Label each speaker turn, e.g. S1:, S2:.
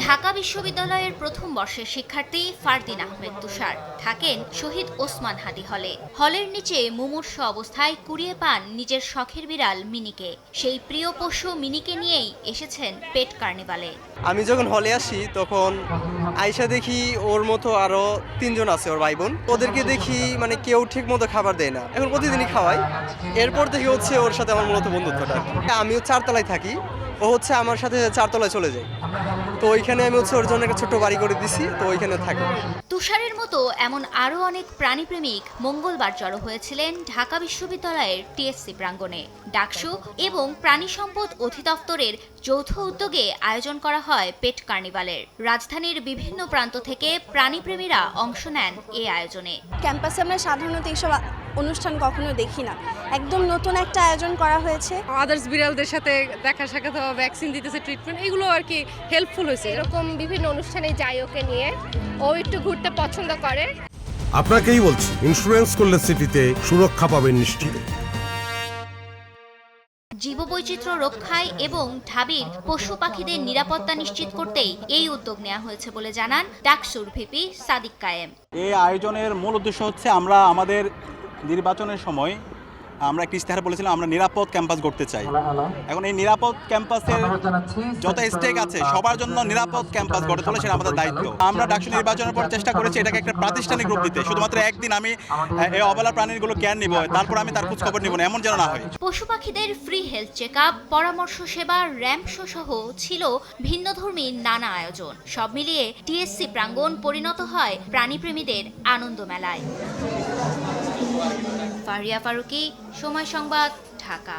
S1: ঢাকা বিশ্ববিদ্যালয়ের প্রথম বর্ষের শিক্ষার্থী ফারদিন আহমেদ তুষার থাকেন শহীদ ওসমান হাদি হলে। হলের নিচে মুমূর্ষু অবস্থায় কুড়িয়ে পান নিজের শখের বিড়াল মিনিকে। সেই প্রিয় পশু মিনিকে নিয়েই এসেছেন পেট কার্নিভালে।
S2: আমি যখন হলে আসি তখন আয়শা দেখি ওর মতো আরো 3 জন আছে ওর ভাই বোন। ওদেরকে দেখি মানে কেউ ঠিক মতো খাবার দেয় না, এখন প্রতিদিনই খাওয়াই। এরপর থেকে হচ্ছে ওর সাথে আমার মূলত বন্ধুত্বটা। আমিও 4 তলায় থাকি, ও হচ্ছে আমার সাথে 4 তলায় চলে যায়। তো ওইখানে আমি হচ্ছে ওর জন্য একটা ছোট্ট বাড়ি করে দিছি, তো ওইখানে থাকি।
S1: তুষারের মতো এমন আরও অনেক প্রাণীপ্রেমিক মঙ্গলবার জড়ো হয়েছিলেন ঢাকা বিশ্ববিদ্যালয়ের টিএসসি প্রাঙ্গণে। ডাকসু এবং প্রাণী সম্পদ অধিদপ্তরের যৌথ উদ্যোগে আয়োজন করা হয় পেট কার্নিভালের। রাজধানীর বিভিন্ন প্রান্ত থেকে প্রাণীপ্রেমীরা অংশ নেন এই আয়োজনে।
S3: ক্যাম্পাসে আমরা সাধারণত এইসব অনুষ্ঠান কখনো দেখি না, একদম নতুন একটা আয়োজন করা হয়েছে।
S4: আদার্স বিড়ালদের সাথে দেখা সাক্ষাৎ হওয়া, ভ্যাকসিন দিতেছে, ট্রিটমেন্ট, এগুলো আর কি হেল্পফুল হয়েছে।
S5: এরকম বিভিন্ন অনুষ্ঠানে যাই ওকে নিয়ে, ও একটু ঘুরতে পছন্দ করে।
S6: আপনাকেই বলছি, ইন্স্যুরেন্স করলে সিটিতে সুরক্ষা পাবেন নিশ্চিত।
S1: জীববৈচিত্র্য রক্ষায় এবং ঢাবির পশু পাখিদের নিরাপত্তা নিশ্চিত করতেই এই উদ্যোগ নেওয়া হয়েছে বলে জানান ডাকসুর ভিপি সাদিক কায়েম।
S7: এই আয়োজনের মূল উদ্দেশ্য হচ্ছে আমরা আমাদের নির্বাচনের সময় আমরা একটা ইশতেহার বলেছিলাম আমরা নিরাপদ ক্যাম্পাস গড়তে চাই। এখন এই নিরাপদ ক্যাম্পাসের যত স্টেক আছে সবার জন্য নিরাপদ ক্যাম্পাস গড়ে তোলা সেটা আমাদের দায়িত্ব। আমরা ডাকসু নির্বাচনের পর চেষ্টা করেছি এটাকে একটা প্রাতিষ্ঠানিক রূপ দিতে। শুধুমাত্র একদিন আমি এই অবলা প্রাণীগুলো কেয়ার নিব, তারপর আমি তার খোঁজ খবর নিব না, এমন যেন না হয়।
S1: পশু পাখিদের ফ্রি হেলথ চেকআপ, পরামর্শ সেবা, র্যাম্প শো সহ ছিল ভিন্নধর্মী নানা আয়োজন। সব মিলিয়ে টিএসসি প্রাঙ্গণ পরিণত হয় প্রাণীপ্রেমীদের আনন্দ মেলায়। ফারিয়া ফারুকি, সময় সংবাদ, ঢাকা।